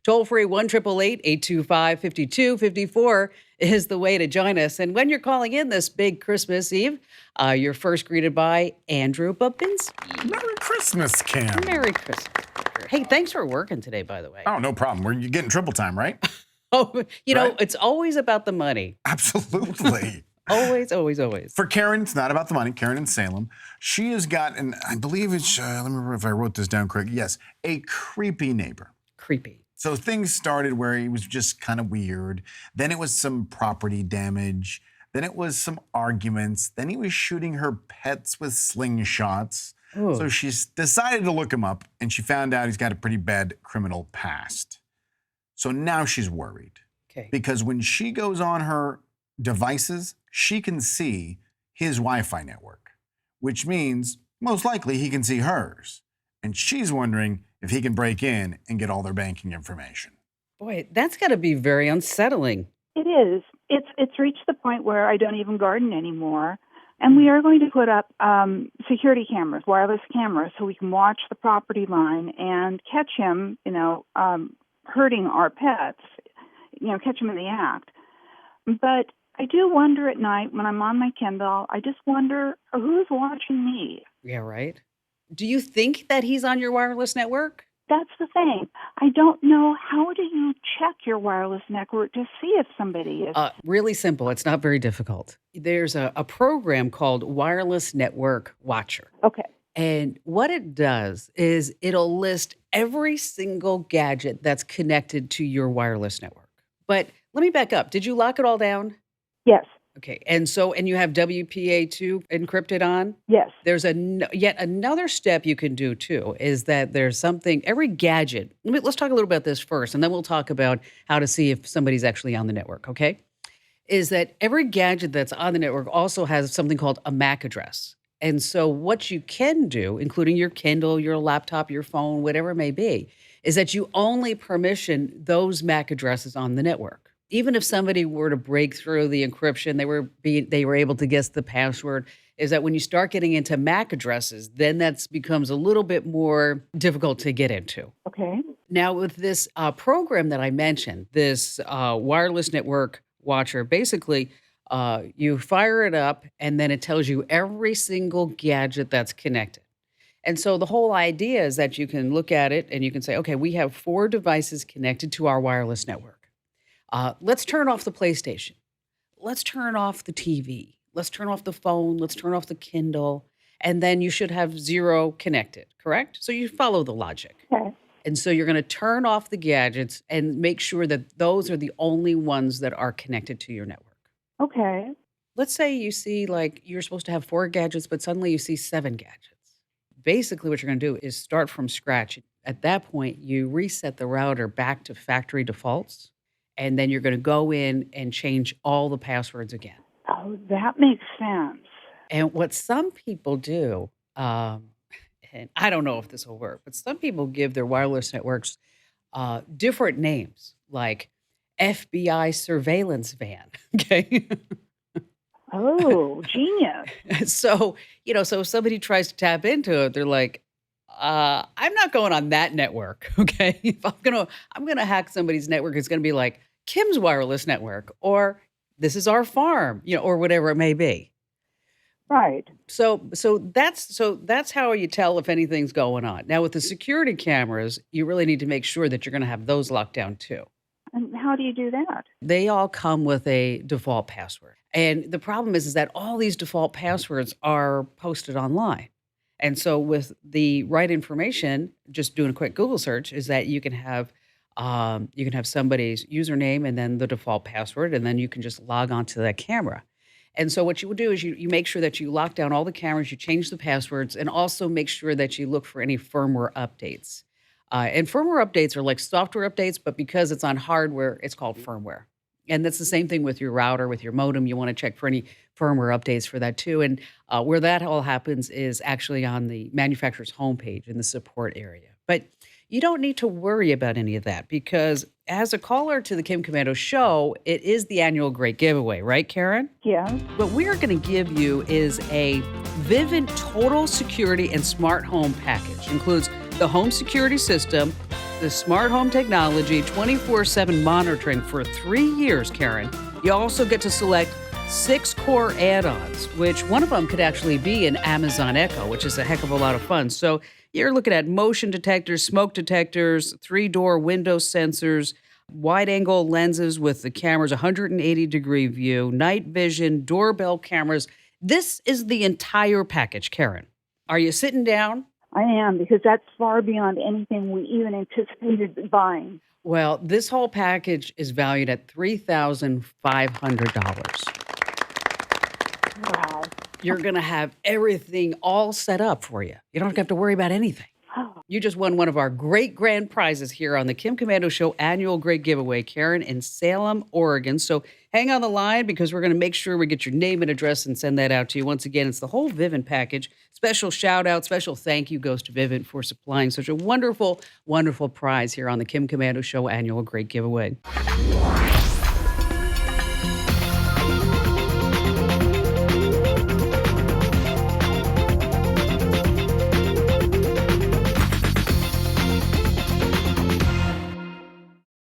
Toll free 1-888-825-5254 is the way to join us. And when you're calling in this big Christmas Eve, you're first greeted by Andrew Babinski. Merry Christmas, Kim. Merry Christmas. Hey, thanks for working today, by the way. Oh, no problem. You're getting triple time, right? Oh, you know, Right? it's always about the money. Absolutely. Always, always, always. For Karen, it's not about the money. Karen in Salem. She has got, and I believe it's, let me remember if I wrote this down correctly. Yes, a creepy neighbor. Creepy. So things started where he was just kind of weird. Then it was some property damage. Then it was some arguments. Then he was shooting her pets with slingshots. Oh. So she decided to look him up, and she found out he's got a pretty bad criminal past. So now she's worried. Okay. Because when she goes on her devices, she can see his Wi-Fi network, which means most likely he can see hers. And she's wondering if he can break in and get all their banking information. Boy, that's got to be very unsettling. It is. It's reached the point where I don't even garden anymore. And we are going to put up security cameras, wireless cameras, so we can watch the property line and catch him, hurting our pets, catch him in the act. But I do wonder at night when I'm on my Kindle, I just wonder who's watching me. Yeah, right. Do you think that he's on your wireless network? That's the thing. I don't know. How do you check your wireless network to see if somebody is? Really simple. It's not very difficult. There's a program called Wireless Network Watcher. Okay. And what it does is it'll list every single gadget that's connected to your wireless network. But let me back up. Did you lock it all down? Yes. Okay. And you have WPA2 encrypted on? Yes. There's yet another step you can do too, is that there's something, every gadget, let's talk a little about this first, and then we'll talk about how to see if somebody's actually on the network, okay? Is that every gadget that's on the network also has something called a MAC address. And so what you can do, including your Kindle, your laptop, your phone, whatever it may be, is that you only permission those MAC addresses on the network. Even if somebody were to break through the encryption, they were able to guess the password, is that when you start getting into MAC addresses, then that becomes a little bit more difficult to get into. Okay. Now, with this program that I mentioned, this wireless network watcher, basically you fire it up and then it tells you every single gadget that's connected. And so the whole idea is that you can look at it and you can say, okay, we have 4 devices connected to our wireless network. Let's turn off the PlayStation. Let's turn off the TV. Let's turn off the phone. Let's turn off the Kindle. And then you should have 0 connected, correct? So you follow the logic. Okay. And so you're going to turn off the gadgets and make sure that those are the only ones that are connected to your network. Okay. Let's say you see you're supposed to have 4 gadgets, but suddenly you see 7 gadgets. Basically what you're going to do is start from scratch. At that point, you reset the router back to factory defaults. And then you're going to go in and change all the passwords again. Oh, that makes sense. And what some people do, and I don't know if this will work, but some people give their wireless networks different names, like FBI surveillance van. Okay. Oh, genius. So if somebody tries to tap into it, they're like, I'm not going on that network. Okay. If I'm gonna hack somebody's network, it's gonna be like Kim's wireless network, or this is our farm, or whatever it may be. Right. So that's how you tell if anything's going on. Now with the security cameras, you really need to make sure that you're going to have those locked down too. And how do you do that? They all come with a default password. And the problem is that all these default passwords are posted online. And so with the right information, just doing a quick Google search, is that you can have somebody's username and then the default password, and then you can just log on to that camera. And so what you would do is you make sure that you lock down all the cameras, you change the passwords, and also make sure that you look for any firmware updates. And firmware updates are like software updates, but because it's on hardware, it's called firmware. And that's the same thing with your router, with your modem. You want to check for any firmware updates for that too. And where that all happens is actually on the manufacturer's homepage in the support area. But you don't need to worry about any of that because as a caller to the Kim Komando Show, it is the annual Great Giveaway, right, Karen? Yes. What we're going to give you is a Vivint Total Security and Smart Home package. Includes the home security system, the smart home technology, 24/7 monitoring for 3 years, Karen. You also get to select 6 core add-ons, which one of them could actually be an Amazon Echo, which is a heck of a lot of fun. So you're looking at motion detectors, smoke detectors, 3-door window sensors, wide-angle lenses with the cameras, 180-degree view, night vision, doorbell cameras. This is the entire package, Karen. Are you sitting down? I am, because that's far beyond anything we even anticipated buying. Well, this whole package is valued at $3,500. Wow. You're going to have everything all set up for you. You don't have to worry about anything. You just won one of our great grand prizes here on the Kim Komando Show annual Great Giveaway, Karen, in Salem, Oregon. So hang on the line because we're going to make sure we get your name and address and send that out to you. Once again, it's the whole Vivint package. Special shout out, special thank you goes to Vivint for supplying such a wonderful, wonderful prize here on the Kim Komando Show annual Great Giveaway.